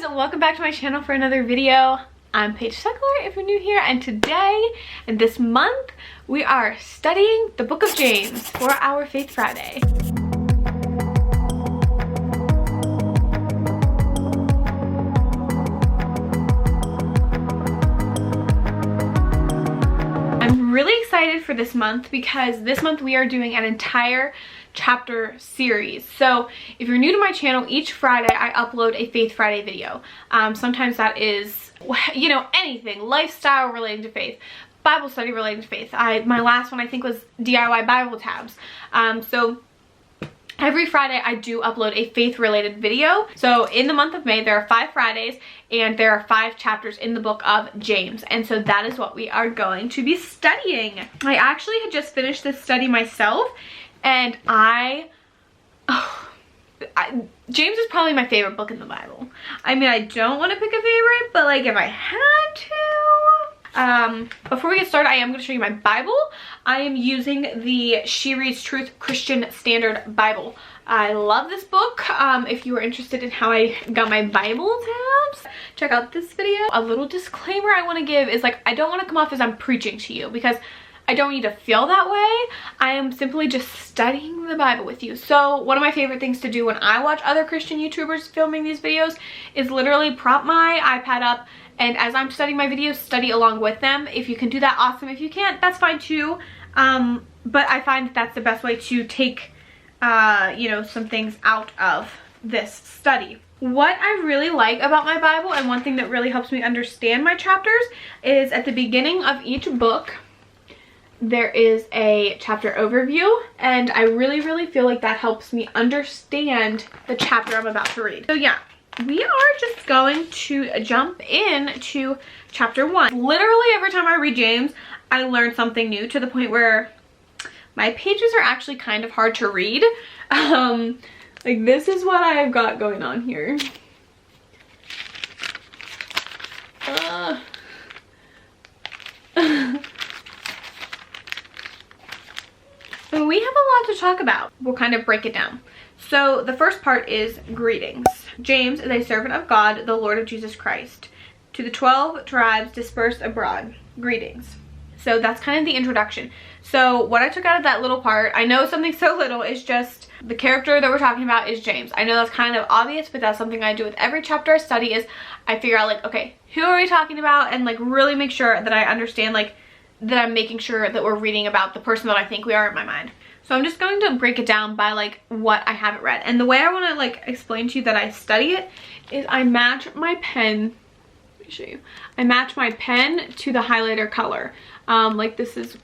guys, welcome back to my channel for another video. I'm Paige Sechler if you're new here, and today and this month we are studying the book of James for our Faith Friday. I'm really excited for this month because this month we are doing an entire chapter series. So if you're new to my channel, each Friday I upload a Faith Friday video. Sometimes that is, you know, anything, lifestyle relating to faith, Bible study relating to faith. My last one I think was DIY Bible tabs. So every Friday I do upload a faith related video. So in the month of May there are 5 Fridays and there are 5 chapters in the book of James, and so that is what we are going to be studying. I actually had just finished this study myself, and James is probably my favorite book in the Bible. I mean, I don't want to pick a favorite, but like if I had to. Before we get started, I am going to show you my Bible. I am using the She Reads Truth Christian Standard Bible. I love this book. If you are interested in how I got my Bible tabs, check out this video. A little disclaimer I want to give is, like, I don't want to come off as I'm preaching to you, because I don't need to feel that way. I am simply just studying the Bible with you. So one of my favorite things to do when I watch other Christian YouTubers filming these videos is literally prop my iPad up, and as I'm studying my videos, study along with them. If you can do that, awesome. If you can't, that's fine too. But I find that that's the best way to take, you know, some things out of this study. What I really like about my Bible, and one thing that really helps me understand my chapters, is at the beginning of each book, there is a chapter overview, and I really feel like that helps me understand the chapter I'm about to read. So yeah, we are just going to jump into chapter 1. Literally every time I read James, I learn something new, to the point where my pages are actually kind of hard to read. Like, this is what I've got going on here. So we have a lot to talk about. We'll kind of break it down. So the first part is greetings. James is a servant of God, the Lord of Jesus Christ. To the 12 tribes dispersed abroad, greetings. So that's kind of the introduction. So what I took out of that little part, I know something so little, is just the character that we're talking about is James. I know that's kind of obvious, but that's something I do with every chapter I study, is I figure out, like, okay, who are we talking about, and like really make sure that I understand, like, that I'm making sure that we're reading about the person that I think we are in my mind. So I'm just going to break it down by like what I haven't read. And the way I want to like explain to you that I study it is I match my pen. Let me show you. I match my pen to the highlighter color. Like this is,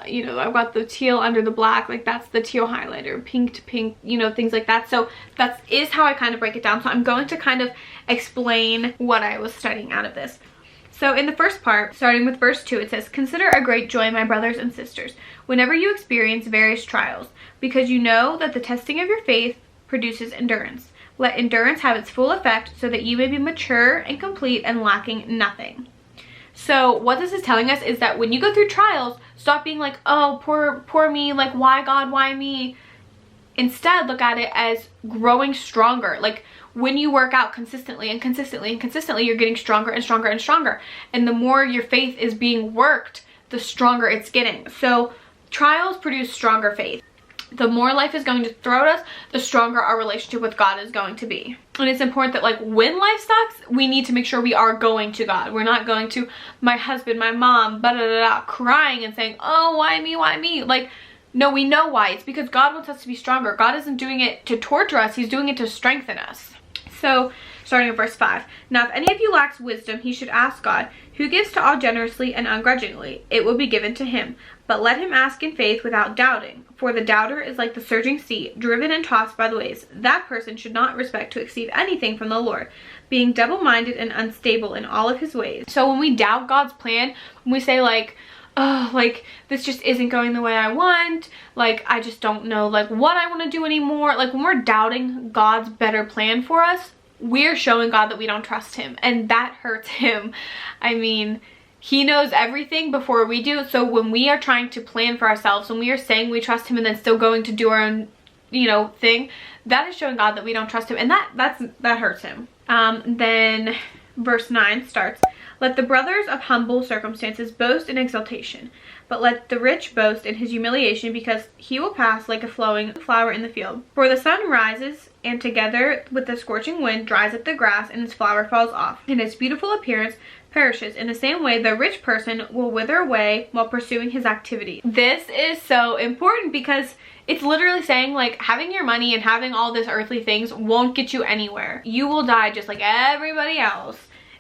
you know, I've got the teal under the black, like that's the teal highlighter, pink to pink, you know, things like that. So that is how I kind of break it down. So I'm going to kind of explain what I was studying out of this. So in the first part, starting with verse 2, it says, "Consider a great joy, my brothers and sisters, whenever you experience various trials, because you know that the testing of your faith produces endurance. Let endurance have its full effect, so that you may be mature and complete and lacking nothing." So what this is telling us is that when you go through trials, stop being like, oh, poor me, like, why God, why me? Instead, look at it as growing stronger. Like, when you work out consistently and consistently and consistently, you're getting stronger and stronger and stronger. And the more your faith is being worked, the stronger it's getting. So trials produce stronger faith. The more life is going to throw at us, the stronger our relationship with God is going to be. And it's important that, like, when life sucks, we need to make sure we are going to God. We're not going to my husband, my mom, crying and saying, oh, why me, why me? Like, no, we know why. It's because God wants us to be stronger. God isn't doing it to torture us. He's doing it to strengthen us. So, starting at verse 5. "Now if any of you lacks wisdom, he should ask God, who gives to all generously and ungrudgingly. It will be given to him. But let him ask in faith without doubting. For the doubter is like the surging sea, driven and tossed by the waves. That person should not expect to receive anything from the Lord, being double-minded and unstable in all of his ways." So when we doubt God's plan, when we say, like, oh, like, this just isn't going the way I want, like, I just don't know, like, what I want to do anymore. Like, when we're doubting God's better plan for us, we're showing God that we don't trust him, and that hurts him. I mean, he knows everything before we do. So when we are trying to plan for ourselves, when we are saying we trust him and then still going to do our own thing, that is showing God that we don't trust him, and that hurts him. Then verse 9 starts, let the brothers of humble circumstances boast in exaltation, but let the rich boast in his humiliation, because he will pass like a flowing flower in the field. For the sun rises, and together with the scorching wind dries up the grass, and its flower falls off, and its beautiful appearance perishes. In the same way, the rich person will wither away while pursuing his activity. This is so important, because it's literally saying, like, having your money and having all this earthly things won't get you anywhere. You will die just like everybody else.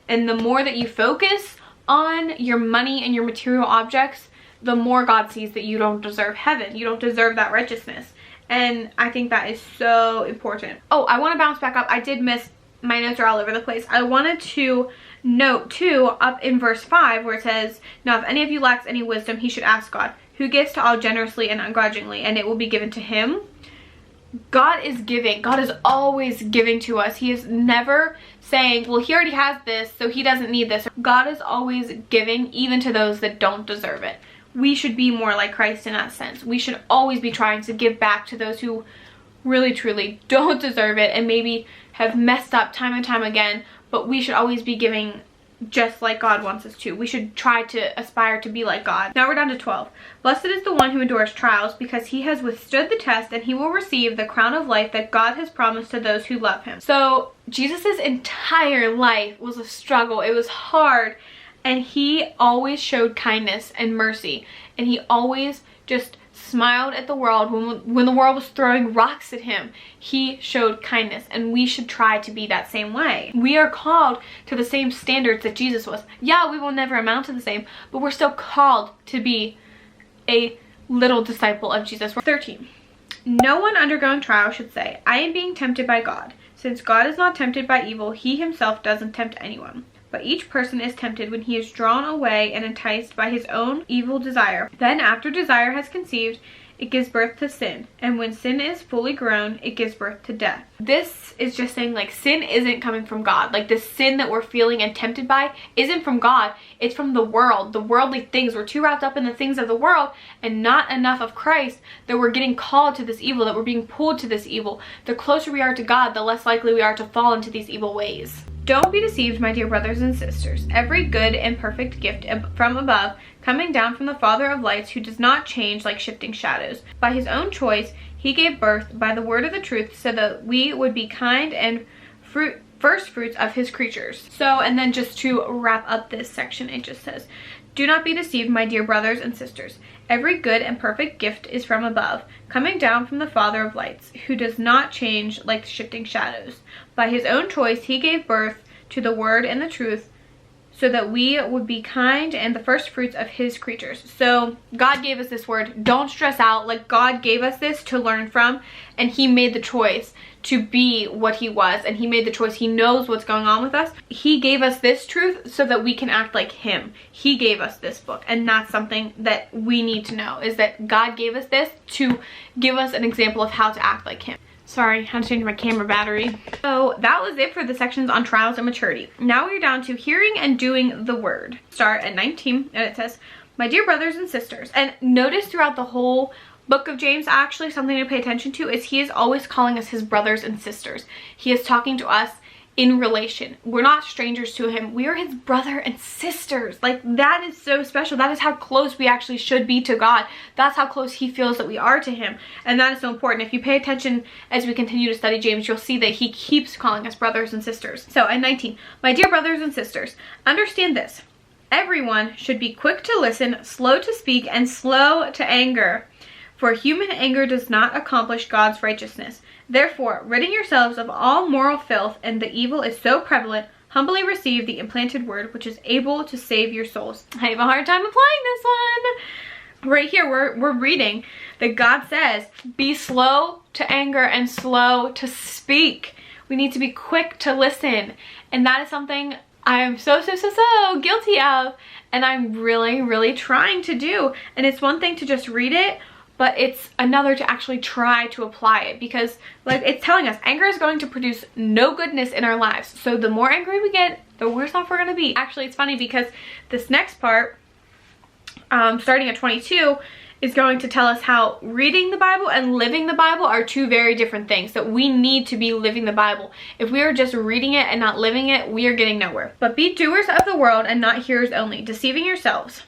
And the more that you focus on your money and your material objects, the more God sees that you don't deserve heaven. You don't deserve that righteousness. And I think that is so important. Oh, I want to bounce back up. I did miss, my notes are all over the place. I wanted to note too, up in verse 5, where it says, now if any of you lacks any wisdom, he should ask God, who gives to all generously and ungrudgingly, and it will be given to him. God is giving. God is always giving to us. He is never saying, well, he already has this, so he doesn't need this. God is always giving, even to those that don't deserve it. We should be more like Christ in that sense. We should always be trying to give back to those who really, truly don't deserve it and maybe have messed up time and time again, but we should always be giving just like God wants us to. We should try to aspire to be like God. Now we're down to 12. Blessed is the one who endures trials, because he has withstood the test, and he will receive the crown of life that God has promised to those who love him. So Jesus's entire life was a struggle. It was hard, and he always showed kindness and mercy, and he always just smiled at the world when the world was throwing rocks at him. He showed kindness, and we should try to be that same way. We are called to the same standards that Jesus was. Yeah, we will never amount to the same, but we're still called to be a little disciple of Jesus. 13. No one undergoing trial should say, I am being tempted by God. Since God is not tempted by evil, he himself doesn't tempt anyone. But each person is tempted when he is drawn away and enticed by his own evil desire. Then after desire has conceived, it gives birth to sin. And when sin is fully grown, it gives birth to death. This is just saying, like, sin isn't coming from God. Like, the sin that we're feeling and tempted by isn't from God. It's from the world, the worldly things. We're too wrapped up in the things of the world and not enough of Christ, that we're getting called to this evil, that we're being pulled to this evil. The closer we are to God, the less likely we are to fall into these evil ways. Don't be deceived, my dear brothers and sisters. Every good and perfect gift from above, coming down from the Father of lights, who does not change like shifting shadows. By his own choice, he gave birth by the word of the truth, so that we would be kind and first fruits of his creatures. So, and then just to wrap up this section, it just says, do not be deceived, my dear brothers and sisters. Every good and perfect gift is from above, coming down from the Father of lights, who does not change like shifting shadows. By his own choice, he gave birth to the word and the truth, so that we would be kind and the first fruits of his creatures. So God gave us this word. Don't stress out. Like, God gave us this to learn from, and he made the choice to be what he was, and he made the choice. He knows what's going on with us. He gave us this truth so that we can act like him. He gave us this book, and that's something that we need to know, is that God gave us this to give us an example of how to act like him. Sorry, I had to change my camera battery. So that was it for the sections on trials and maturity. Now we're down to hearing and doing the word. Start at 19, and it says, my dear brothers and sisters. And notice throughout the whole book of James, actually something to pay attention to is he is always calling us his brothers and sisters. He is talking to us in relation. We're not strangers to him. We are his brother and sisters. Like, that is so special. That is how close we actually should be to God. That's how close he feels that we are to him. And that is so important. If you pay attention as we continue to study James, you'll see that he keeps calling us brothers and sisters. So at 19, my dear brothers and sisters, understand this. Everyone should be quick to listen, slow to speak, and slow to anger. For human anger does not accomplish God's righteousness. Therefore, ridding yourselves of all moral filth and the evil is so prevalent, humbly receive the implanted word, which is able to save your souls. I have a hard time applying this one. Right here, we're reading that God says, be slow to anger and slow to speak. We need to be quick to listen. And that is something I am so guilty of. And I'm really trying to do. And it's one thing to just read it, but it's another to actually try to apply it, because, like, it's telling us anger is going to produce no goodness in our lives. So the more angry we get, the worse off we're going to be. Actually, it's funny because this next part, starting at 22, is going to tell us how reading the Bible and living the Bible are two very different things, that we need to be living the Bible. If we are just reading it and not living it, we are getting nowhere. But be doers of the word and not hearers only, deceiving yourselves.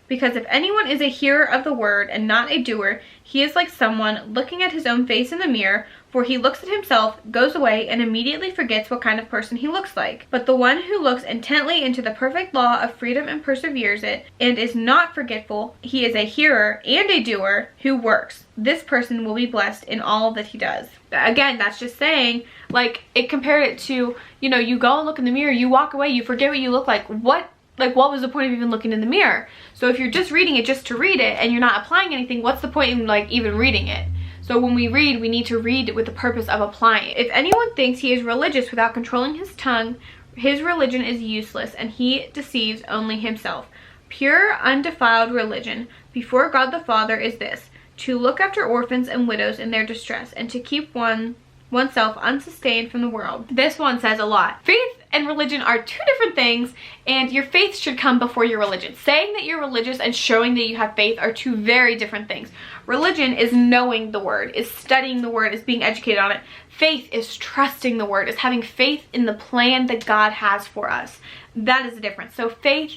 Because if anyone is a hearer of the word and not a doer, he is like someone looking at his own face in the mirror, for he looks at himself, goes away, and immediately forgets what kind of person he looks like. But the one who looks intently into the perfect law of freedom and perseveres it, and is not forgetful, he is a hearer and a doer who works. This person will be blessed in all that he does. Again, that's just saying, like, it compared it to, you know, you go and look in the mirror, you walk away, you forget what you look like. What was the point of even looking in the mirror? So if you're just reading it just to read it and you're not applying anything, what's the point in like even reading it? So when we read, we need to read with the purpose of applying it. If anyone thinks he is religious without controlling his tongue, his religion is useless and he deceives only himself. Pure, undefiled religion before God the Father is this: to look after orphans and widows in their distress, and to keep oneself unsustained from the world. This one says a lot. Faith and religion are two different things, and your faith should come before your religion. Saying that you're religious and showing that you have faith are two very different things. Religion is knowing the word, is studying the word, is being educated on it. Faith is trusting the word, is having faith in the plan that God has for us. That is the difference. So faith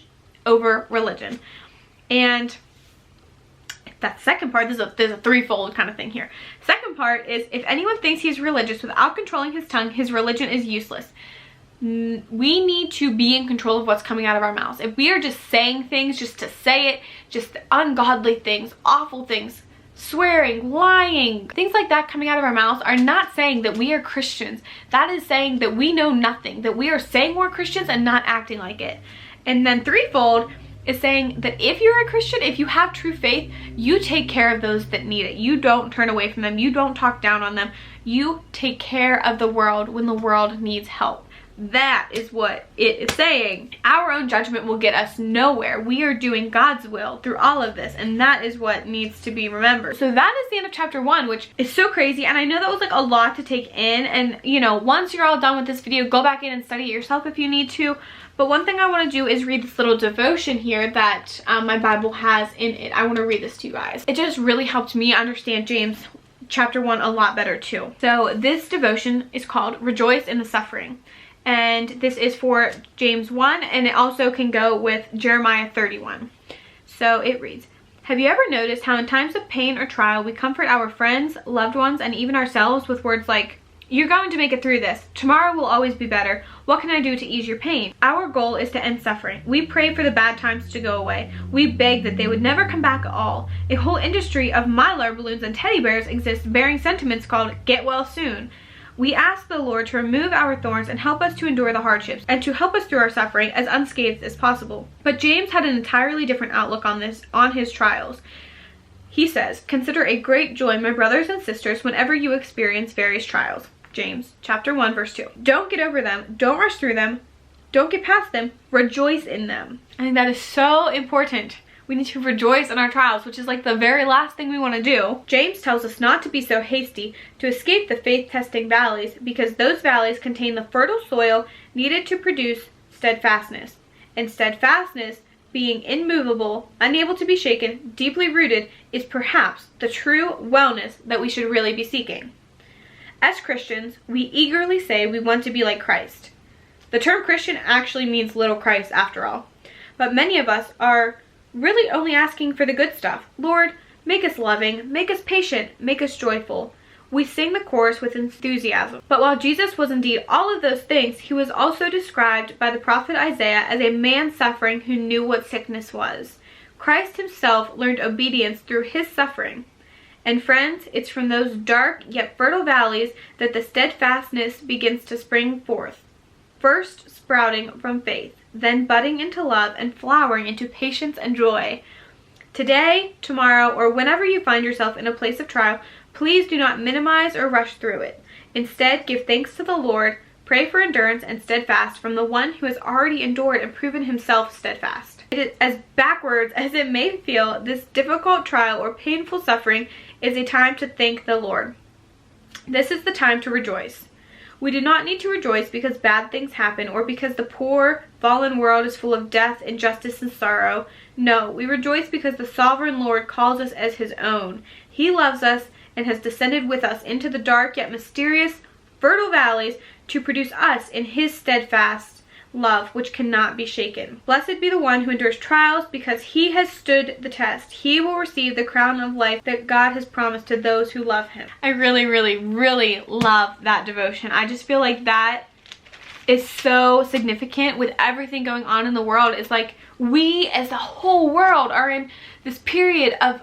over religion. And that second part, there's a threefold kind of thing here. Second part is, if anyone thinks he's religious without controlling his tongue, his religion is useless. We need to be in control of what's coming out of our mouths. If we are just saying things just to say it, just ungodly things, awful things, swearing, lying, things like that coming out of our mouths are not saying that we are Christians. That is saying that we know nothing, that we are saying we're Christians and not acting like it. And then threefold is saying that if you're a Christian, if you have true faith, you take care of those that need it. You don't turn away from them. You don't talk down on them. You take care of the world when the world needs help. That is what it is saying. Our own judgment will get us nowhere. We are doing God's will through all of this, and that is what needs to be remembered. So that is the end of chapter 1, which is so crazy, and I know that was like a lot to take in, and you know, once you're all done with this video, go back in and study it yourself if you need to. But one thing I want to do is read this little devotion here that my Bible has in it. I want to read this to you guys. It just really helped me understand James chapter 1 a lot better too. So this devotion is called Rejoice in the Suffering. And this is for James 1, and it also can go with Jeremiah 31. So it reads, have you ever noticed how in times of pain or trial we comfort our friends, loved ones, and even ourselves with words like, you're going to make it through this. Tomorrow will always be better. What can I do to ease your pain? Our goal is to end suffering. We pray for the bad times to go away. We beg that they would never come back at all. A whole industry of mylar balloons and teddy bears exists bearing sentiments called get well soon. We ask the Lord to remove our thorns and help us to endure the hardships and to help us through our suffering as unscathed as possible. But James had an entirely different outlook on his trials. He says, consider a great joy, my brothers and sisters, whenever you experience various trials. James chapter 1 verse 2. Don't get over them. Don't rush through them. Don't get past them. Rejoice in them. I think that is so important. We need to rejoice in our trials, which is like the very last thing we want to do. James tells us not to be so hasty to escape the faith-testing valleys, because those valleys contain the fertile soil needed to produce steadfastness. And steadfastness, being immovable, unable to be shaken, deeply rooted, is perhaps the true wellness that we should really be seeking. As Christians, we eagerly say we want to be like Christ. The term Christian actually means little Christ after all. But many of us are really only asking for the good stuff. Lord, make us loving, make us patient, make us joyful. We sing the chorus with enthusiasm. But while Jesus was indeed all of those things, he was also described by the prophet Isaiah as a man suffering who knew what sickness was. Christ himself learned obedience through his suffering. And friends, it's from those dark yet fertile valleys that the steadfastness begins to spring forth. First sprouting from faith, then budding into love and flowering into patience and joy. Today, tomorrow, or whenever you find yourself in a place of trial, please do not minimize or rush through it. Instead, give thanks to the Lord, pray for endurance and steadfast from the one who has already endured and proven himself steadfast. It is as backwards as it may feel, this difficult trial or painful suffering is a time to thank the Lord. This is the time to rejoice. We do not need to rejoice because bad things happen or because the poor, fallen world is full of death, injustice, and sorrow. No, we rejoice because the sovereign Lord calls us as his own. He loves us and has descended with us into the dark yet mysterious, fertile valleys to produce us in his steadfast love, which cannot be shaken. Blessed be the one who endures trials, because he has stood the test. He will receive the crown of life that God has promised to those who love him. I really, really, really love that devotion. I just feel like that is so significant with everything going on in the world. It's like we as the whole world are in this period of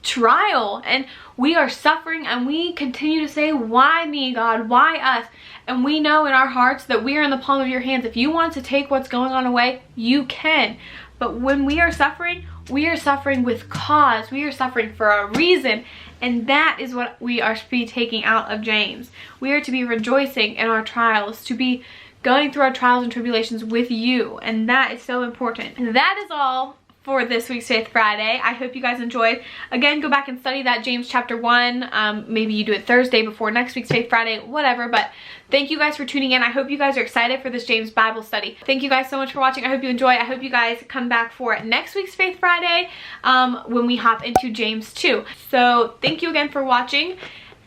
trial, and we are suffering, and we continue to say, why me, God? Why us? And we know in our hearts that we are in the palm of your hands. If you want to take what's going on away, you can. But when we are suffering with cause. We are suffering for a reason. And that is what we are to be taking out of James. We are to be rejoicing in our trials, to be going through our trials and tribulations with you. And that is so important. And that is all for this week's Faith Friday. I hope you guys enjoyed. Again, go back and study that James chapter 1. Maybe you do it Thursday before next week's Faith Friday, whatever. But thank you guys for tuning in. I hope you guys are excited for this James Bible study. Thank you guys so much for watching. I hope you enjoy. I hope you guys come back for next week's Faith Friday when we hop into James 2. So thank you again for watching.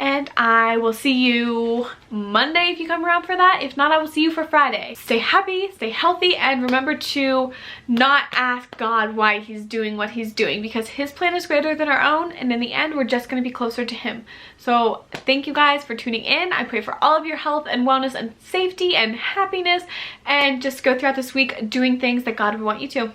And I will see you Monday if you come around for that. If not, I will see you for Friday. Stay happy, stay healthy, and remember to not ask God why he's doing what he's doing, because his plan is greater than our own, and in the end, we're just going to be closer to him. So thank you guys for tuning in. I pray for all of your health and wellness and safety and happiness, and just go throughout this week doing things that God would want you to.